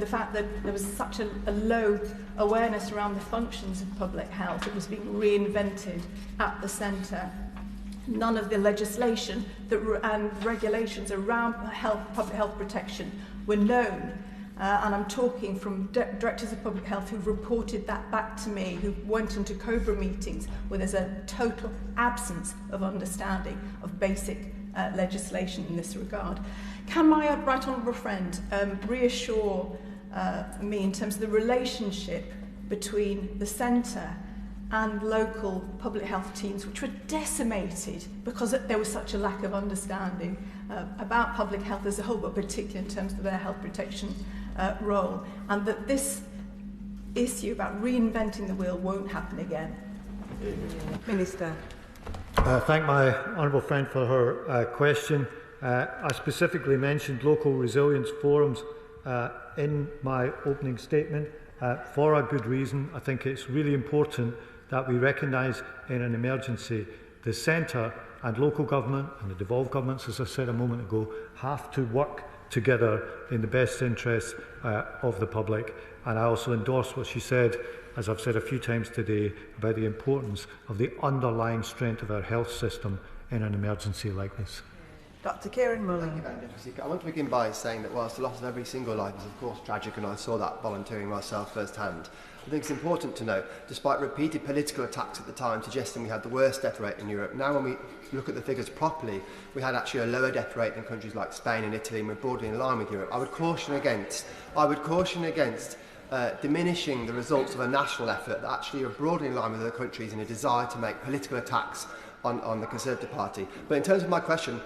fact that there was such a low awareness around the functions of public health. It was being reinvented at the centre. None of the legislation and regulations around public health protection were known. And I'm talking from directors of public health who've reported that back to me, who went into COBRA meetings where there's a total absence of understanding of basic legislation in this regard. Can my right honourable friend reassure me in terms of the relationship between the centre and local public health teams, which were decimated because there was such a lack of understanding about public health as a whole, but particularly in terms of their health protection role, and that this issue about reinventing the wheel won't happen again? Minister. Thank my honourable friend for her question. I specifically mentioned local resilience forums in my opening statement for a good reason. I think it's really important that we recognise in an emergency the centre and local government and the devolved governments, as I said a moment ago, have to work together in the best interests of the public. And I also endorse what she said, as I've said a few times today, about the importance of the underlying strength of our health system in an emergency like this. Dr. Kieran Mullen. I want to begin by saying that whilst the loss of every single life is of course tragic, and I saw that volunteering myself firsthand, I think it's important to note, despite repeated political attacks at the time suggesting we had the worst death rate in Europe, now when we look at the figures properly, we had actually a lower death rate than countries like Spain and Italy, and we're broadly in line with Europe. I would caution against diminishing the results of a national effort that actually are broadly in line with other countries in a desire to make political attacks on the Conservative Party. But in terms of my question,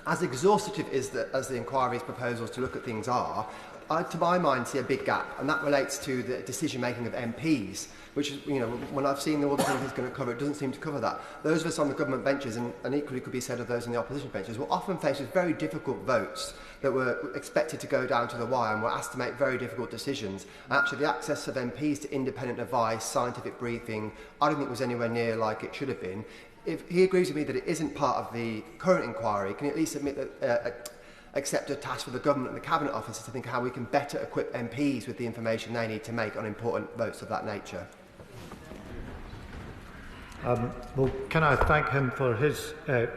as exhaustive as the inquiry's proposals to look at things are, I, to my mind, see a big gap, and that relates to the decision-making of MPs, which is, when I've seen all the things it's going to cover, it doesn't seem to cover that. Those of us on the government benches, and equally could be said of those on the opposition benches, were often faced with very difficult votes that were expected to go down to the wire and were asked to make very difficult decisions. And actually, the access of MPs to independent advice, scientific briefing, I don't think was anywhere near like it should have been. If he agrees with me that it isn't part of the current inquiry, can he at least admit that accept a task for the government and the cabinet officers to think how we can better equip MPs with the information they need to make on important votes of that nature? Well, can I thank him for his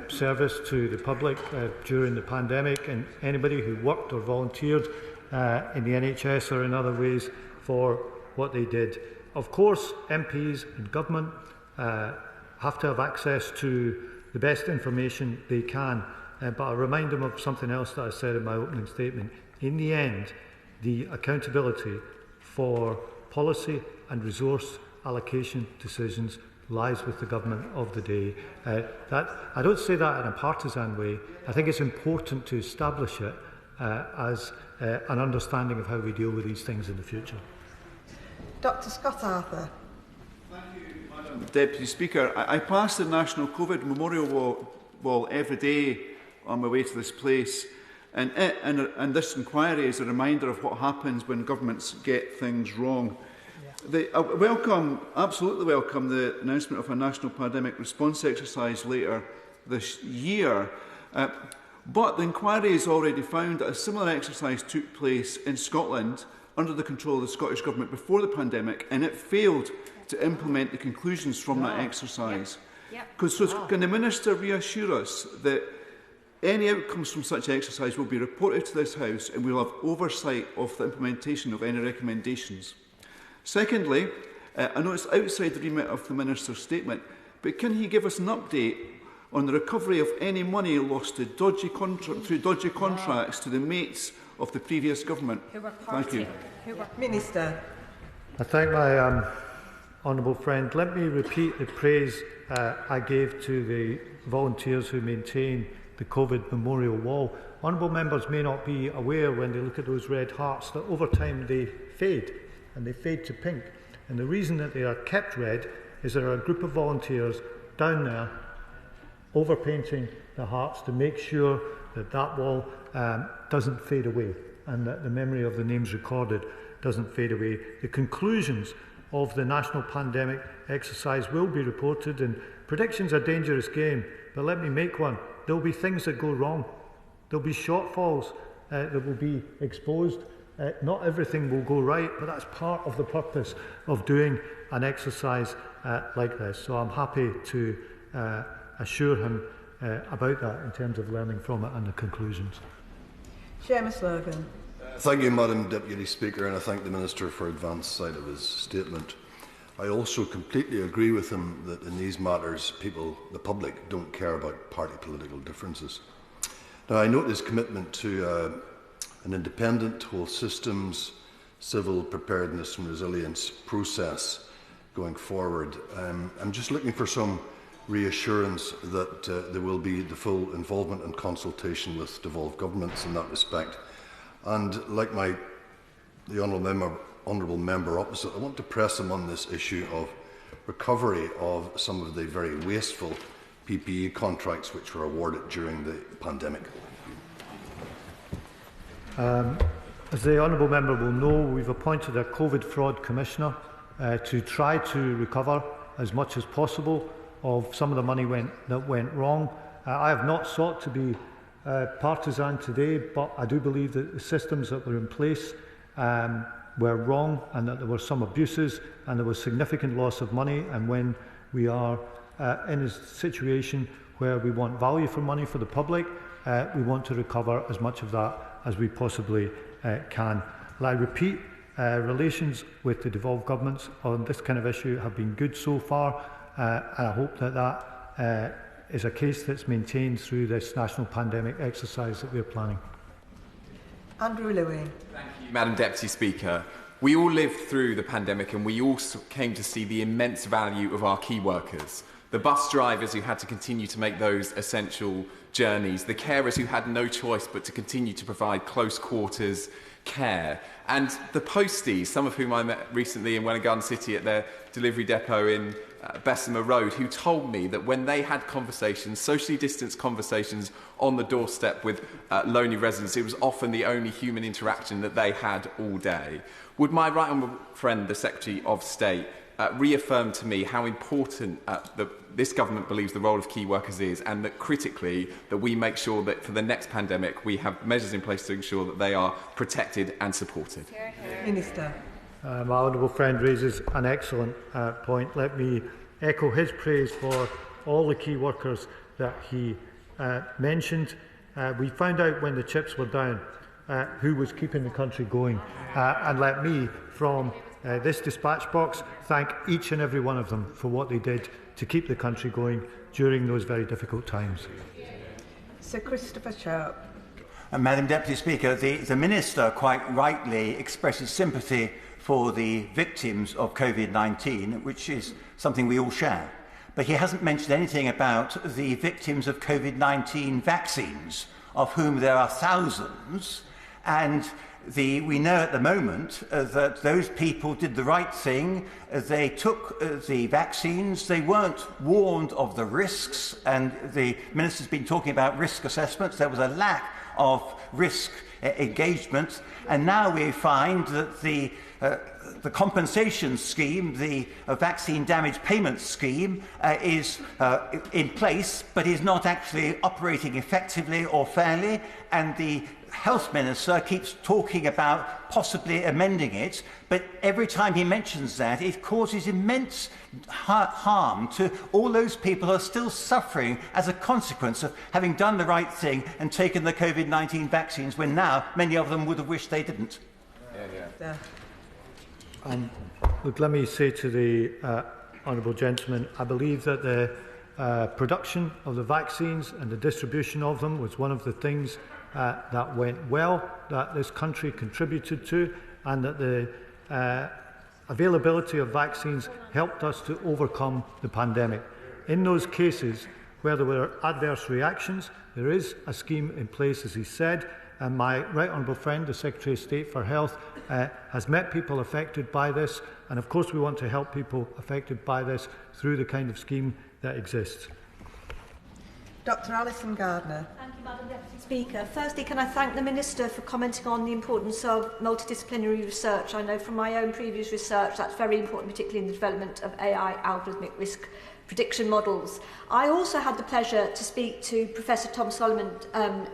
service to the public during the pandemic, and anybody who worked or volunteered in the NHS or in other ways for what they did. Of course, MPs and government have to have access to the best information they can. But I remind them of something else that I said in my opening statement. In the end, the accountability for policy and resource allocation decisions lies with the government of the day. I don't say that in a partisan way. I think it's important to establish it as an understanding of how we deal with these things in the future. Dr. Scott Arthur. Thank you, Madam Deputy Speaker. I pass the National COVID Memorial Wall every day on my way to this place, and this inquiry is a reminder of what happens when governments get things wrong. I absolutely welcome the announcement of a national pandemic response exercise later this year, but the inquiry has already found that a similar exercise took place in Scotland under the control of the Scottish Government before the pandemic, and it failed to implement the conclusions from that exercise. So can the Minister reassure us that any outcomes from such exercise will be reported to this House and we will have oversight of the implementation of any recommendations? Secondly, I know it's outside the remit of the Minister's statement, but can he give us an update on the recovery of any money lost to through dodgy contracts to the mates of the previous government? Thank you. Minister. I thank my honourable friend. Let me repeat the praise I gave to the volunteers who maintain the COVID Memorial Wall. Honourable members may not be aware, when they look at those red hearts, that over time they fade, and they fade to pink. And the reason that they are kept red is there are a group of volunteers down there overpainting the hearts to make sure that that wall doesn't fade away, and that the memory of the names recorded doesn't fade away. The conclusions of the national pandemic exercise will be reported, and predictions are a dangerous game, but let me make one. There will be things that go wrong. There will be shortfalls that will be exposed. Not everything will go right, but that's part of the purpose of doing an exercise like this. So I'm happy to assure him about that in terms of learning from it and the conclusions. Seamus Logan. Thank you, Madam Deputy Speaker, and I thank the Minister for advance side of his statement. I also completely agree with him that in these matters, the public, don't care about party political differences. Now, I note his commitment to an independent whole systems, civil preparedness and resilience process going forward. I'm just looking for some reassurance that there will be the full involvement and consultation with devolved governments in that respect. And like the honourable member opposite, I want to press him on this issue of recovery of some of the very wasteful PPE contracts which were awarded during the pandemic. As the honourable member will know, we've appointed a COVID fraud commissioner to try to recover as much as possible of some of the money that went wrong. I have not sought to be partisan today, but I do believe that the systems that were in place were wrong, and that there were some abuses and there was significant loss of money. And when we are in a situation where we want value for money for the public, we want to recover as much of that as we possibly can. And I repeat, relations with the devolved governments on this kind of issue have been good so far, and I hope that that is a case that's maintained through this national pandemic exercise that we are planning. Andrew Louis. Thank you, Madam Deputy Speaker. We all lived through the pandemic, and we all came to see the immense value of our key workers. The bus drivers who had to continue to make those essential journeys, the carers who had no choice but to continue to provide close quarters care, and the posties, some of whom I met recently in Welwyn Garden City at their delivery depot in Bessemer Road, who told me that when they had conversations, socially distanced conversations on the doorstep with lonely residents, it was often the only human interaction that they had all day. Would my right honourable friend, the Secretary of State, reaffirm to me how important this government believes the role of key workers is, and that critically that we make sure that for the next pandemic we have measures in place to ensure that they are protected and supported? Minister. My honourable friend raises an excellent point. Let me echo his praise for all the key workers that he mentioned. We found out when the chips were down who was keeping the country going, and let me, from this dispatch box, thank each and every one of them for what they did to keep the country going during those very difficult times. Sir Christopher Sharp. Madam Deputy Speaker, the Minister quite rightly expresses sympathy for the victims of COVID-19, which is something we all share. But he hasn't mentioned anything about the victims of COVID-19 vaccines, of whom there are thousands, and we know at the moment that those people did the right thing. They took the vaccines. They weren't warned of the risks, and the Minister's been talking about risk assessments. There was a lack of risk engagement, and now we find that the compensation scheme, the vaccine damage payment scheme, is in place, but is not actually operating effectively or fairly, and the Health Minister keeps talking about possibly amending it, but every time he mentions that, it causes immense harm to all those people who are still suffering as a consequence of having done the right thing and taken the COVID-19 vaccines, when now many of them would have wished they didn't. Look, let me say to the honourable gentleman, I believe that the production of the vaccines and the distribution of them was one of the things that went well, that this country contributed to, and that the availability of vaccines helped us to overcome the pandemic. In those cases where there were adverse reactions, there is a scheme in place, as he said, and my right honourable friend, the Secretary of State for Health, has met people affected by this, and of course we want to help people affected by this through the kind of scheme that exists. Dr Alison Gardner. Thank you, Madam Deputy Speaker. Firstly, can I thank the Minister for commenting on the importance of multidisciplinary research. I know from my own previous research that's very important, particularly in the development of AI algorithmic risk prediction models. I also had the pleasure to speak to Professor Tom Solomon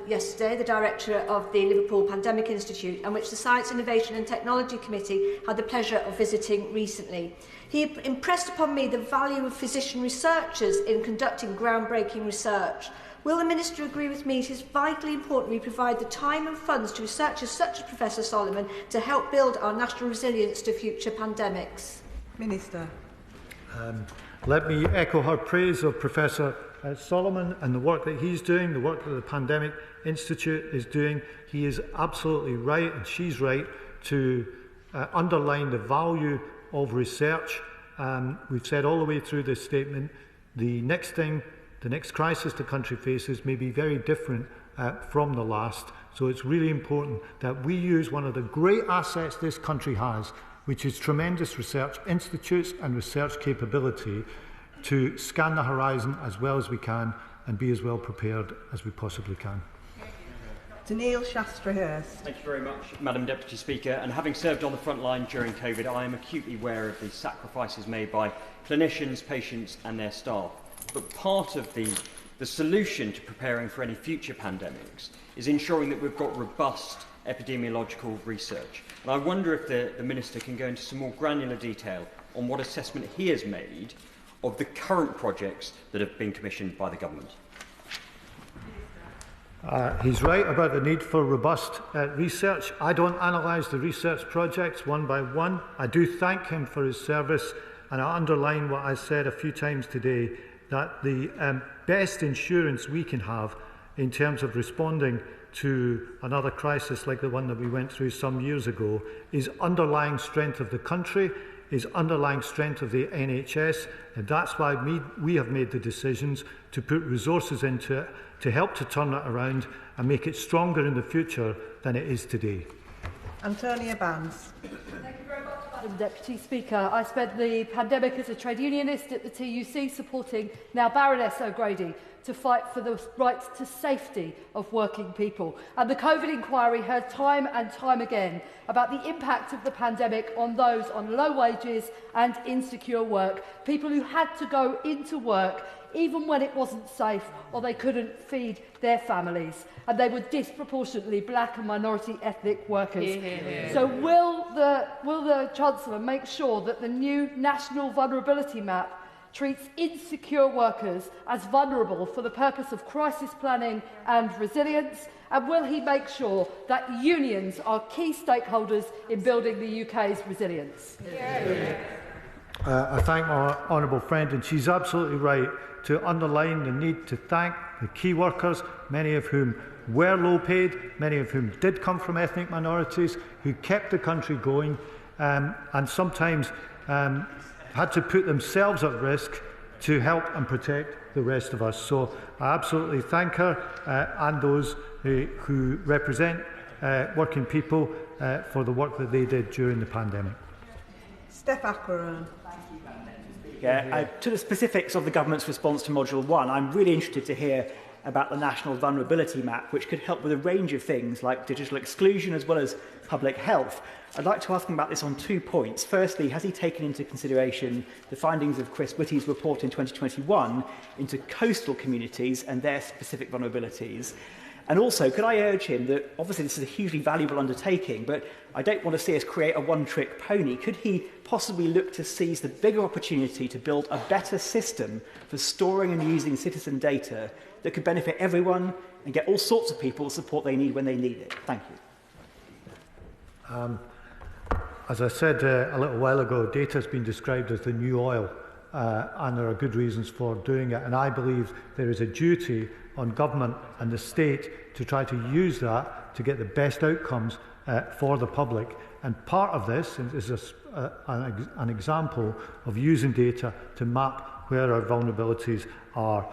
yesterday, the Director of the Liverpool Pandemic Institute, and which the Science, Innovation and Technology Committee had the pleasure of visiting recently. He impressed upon me the value of physician researchers in conducting groundbreaking research. Will the Minister agree with me it is vitally important we provide the time and funds to researchers such as Professor Solomon to help build our national resilience to future pandemics? Minister. Let me echo her praise of Professor Solomon and the work that he's doing, the work that the Pandemic Institute is doing. He is absolutely right, and she's right, to underline the value of research. We've said all the way through this statement, the next crisis the country faces may be very different from the last. So it's really important that we use one of the great assets this country has, which is tremendous research institutes and research capability, to scan the horizon as well as we can and be as well prepared as we possibly can. Neil Shastra-Hurst. Thank you very much, Madam Deputy Speaker. And having served on the front line during COVID, I am acutely aware of the sacrifices made by clinicians, patients and their staff. But part of the The solution to preparing for any future pandemics is ensuring that we've got robust epidemiological research. And I wonder if the Minister can go into some more granular detail on what assessment he has made of the current projects that have been commissioned by the Government. He's right about the need for robust research. I don't analyse the research projects one by one. I do thank him for his service, and I underline what I said a few times today, that the best insurance we can have in terms of responding to another crisis like the one that we went through some years ago is underlying strength of the country, is underlying strength of the NHS, and that's why we have made the decisions to put resources into it to help to turn it around and make it stronger in the future than it is today. Antonia Bands. Thank you very much, Madam Deputy Speaker. I spent the pandemic as a trade unionist at the TUC supporting now Baroness O'Grady to fight for the right to safety of working people. And the COVID inquiry heard time and time again about the impact of the pandemic on those on low wages and insecure work, people who had to go into work even when it wasn't safe or they couldn't feed their families, and they were disproportionately black and minority ethnic workers. So will the Chancellor make sure that the new National Vulnerability Map treats insecure workers as vulnerable for the purpose of crisis planning and resilience? And will he make sure that unions are key stakeholders in building the UK's resilience? I thank my honourable friend, and she's absolutely right to underline the need to thank the key workers, many of whom were low paid, many of whom did come from ethnic minorities, who kept the country going and sometimes had to put themselves at risk to help and protect the rest of us. So I absolutely thank her and those who represent working people for the work that they did during the pandemic. Steph Ackroyd. To the specifics of the Government's response to Module 1, I'm really interested to hear about the National Vulnerability Map, which could help with a range of things like digital exclusion as well as public health. I'd like to ask him about this on 2 points. Firstly, has he taken into consideration the findings of Chris Whitty's report in 2021 into coastal communities and their specific vulnerabilities? And also, could I urge him that, obviously this is a hugely valuable undertaking, but I don't want to see us create a one-trick pony. Could he possibly look to seize the bigger opportunity to build a better system for storing and using citizen data that could benefit everyone and get all sorts of people the support they need when they need it? Thank you. As I said a little while ago, data has been described as the new oil, and there are good reasons for doing it. And I believe there is a duty on government and the state to try to use that to get the best outcomes for the public. And part of this is an example of using data to map where our vulnerabilities are.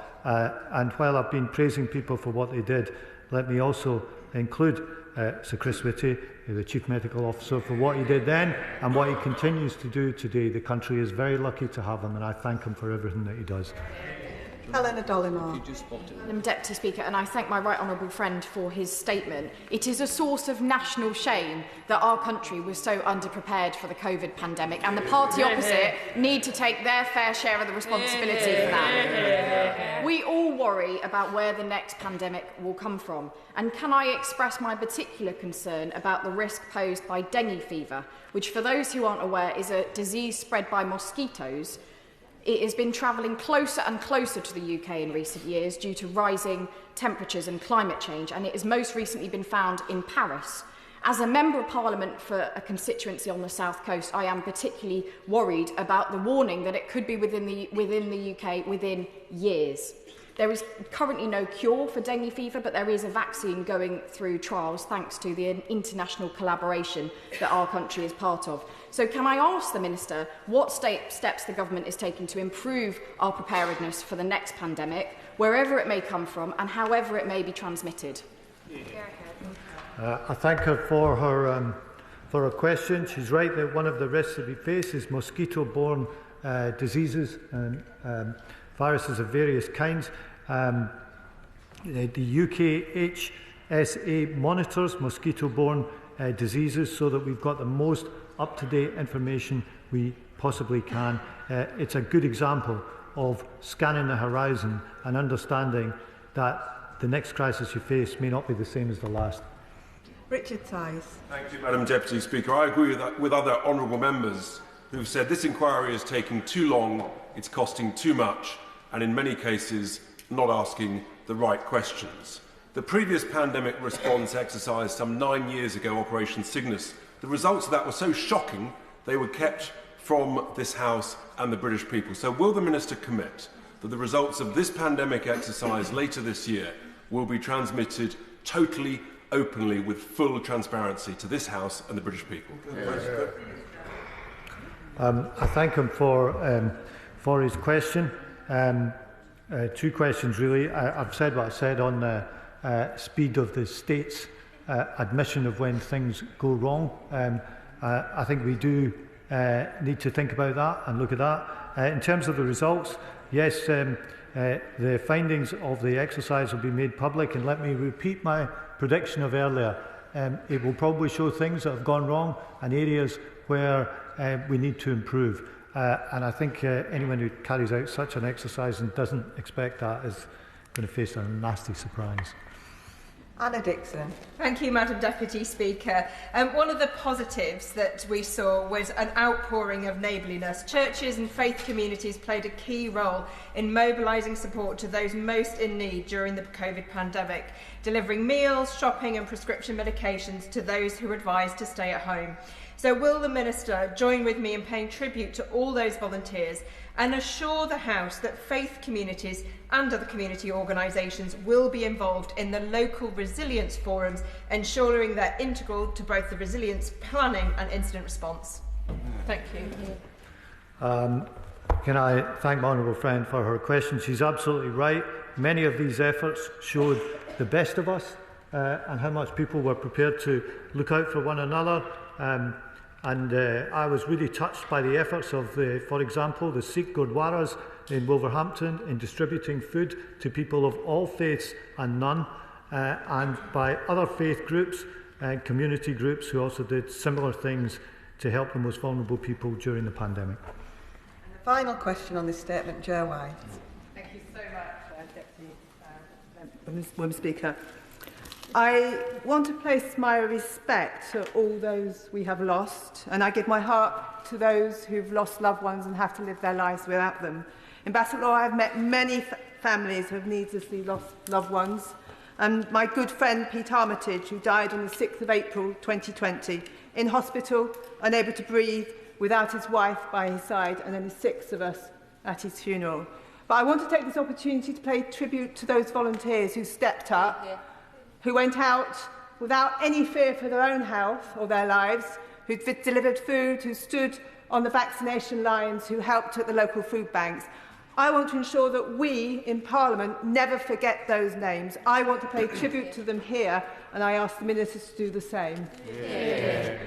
And while I've been praising people for what they did, let me also include Sir Chris Whitty, the Chief Medical Officer, for what he did then and what he continues to do today. The country is very lucky to have him, and I thank him for everything that he does. Helena Dollimore. Madam Deputy Speaker, and I thank my right honourable friend for his statement. It is a source of national shame that our country was so underprepared for the COVID pandemic, and the party opposite need to take their fair share of the responsibility for that. We all worry about where the next pandemic will come from, and can I express my particular concern about the risk posed by dengue fever, which, for those who aren't aware, is a disease spread by mosquitoes. It has been travelling closer and closer to the UK in recent years due to rising temperatures and climate change, and it has most recently been found in Paris. As a Member of Parliament for a constituency on the South Coast, I am particularly worried about the warning that it could be within the UK within years. There is currently no cure for dengue fever, but there is a vaccine going through trials thanks to the international collaboration that our country is part of. So can I ask the Minister what steps the Government is taking to improve our preparedness for the next pandemic, wherever it may come from and however it may be transmitted? I thank her for her question. She's right that one of the risks that we face is mosquito-borne diseases and viruses of various kinds. The UKHSA monitors mosquito-borne diseases so that we've got the most up-to-date information we possibly can. It's a good example of scanning the horizon and understanding that the next crisis you face may not be the same as the last. Richard Tice. Thank you, Madam Deputy Speaker. I agree with other honourable members who've said this inquiry is taking too long, it's costing too much, and in many cases not asking the right questions. The previous pandemic response exercise some 9 years ago, Operation Cygnus, the results of that were so shocking they were kept from this House and the British people. So will the Minister commit that the results of this pandemic exercise later this year will be transmitted totally, openly, with full transparency to this House and the British people? I thank him for his question. Two questions, really. I've said what I said on the speed of the state's admission of when things go wrong. I think we do need to think about that and look at that. In terms of the results, yes, the findings of the exercise will be made public, and let me repeat my prediction of earlier. It will probably show things that have gone wrong and areas where we need to improve. And I think anyone who carries out such an exercise and doesn't expect that is going to face a nasty surprise. Anna Dixon. Thank you, Madam Deputy Speaker. One of the positives that we saw was an outpouring of neighbourliness. Churches and faith communities played a key role in mobilising support to those most in need during the COVID pandemic, delivering meals, shopping and prescription medications to those who were advised to stay at home. So will the Minister join with me in paying tribute to all those volunteers and assure the House that faith communities and other community organisations will be involved in the local resilience forums, ensuring they're integral to both the resilience planning and incident response? Thank you. Can I thank my honourable friend for her question? She's absolutely right. Many of these efforts showed the best of us and how much people were prepared to look out for one another. I was really touched by the efforts of, for example, the Sikh Gurdwaras in Wolverhampton in distributing food to people of all faiths and none, and by other faith groups and community groups who also did similar things to help the most vulnerable people during the pandemic. And the final question on this statement, Joe White. Thank you so much, Deputy Women Speaker. I want to place my respect to all those we have lost, and I give my heart to those who've lost loved ones and have to live their lives without them. In Basildon, I've met many families who have needlessly lost loved ones, and my good friend Pete Armitage, who died on the 6th of April 2020, in hospital, unable to breathe, without his wife by his side, and only 6 of us at his funeral. But I want to take this opportunity to pay tribute to those volunteers who stepped up, who went out without any fear for their own health or their lives, who delivered food, who stood on the vaccination lines, who helped at the local food banks. I want to ensure that we in Parliament never forget those names. I want to pay tribute to them here, and I ask the Ministers to do the same. Yeah.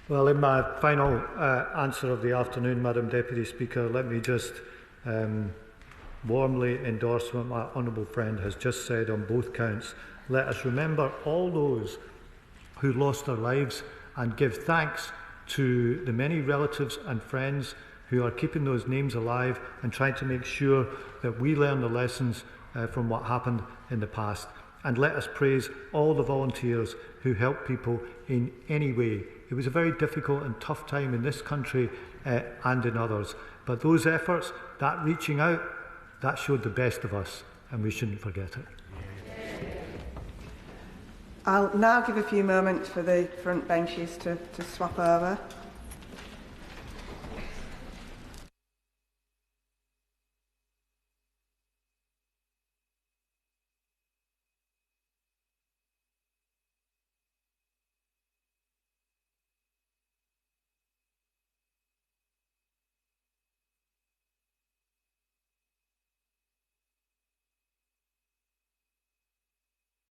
Well, in my final answer of the afternoon, Madam Deputy Speaker, let me just warmly endorse what my honourable friend has just said on both counts. Let us remember all those who lost their lives and give thanks to the many relatives and friends who are keeping those names alive and trying to make sure that we learn the lessons from what happened in the past. And let us praise all the volunteers who help people in any way. It was a very difficult and tough time in this country and in others. But those efforts, that reaching out, that showed the best of us, and we shouldn't forget it. I'll now give a few moments for the front benches to swap over.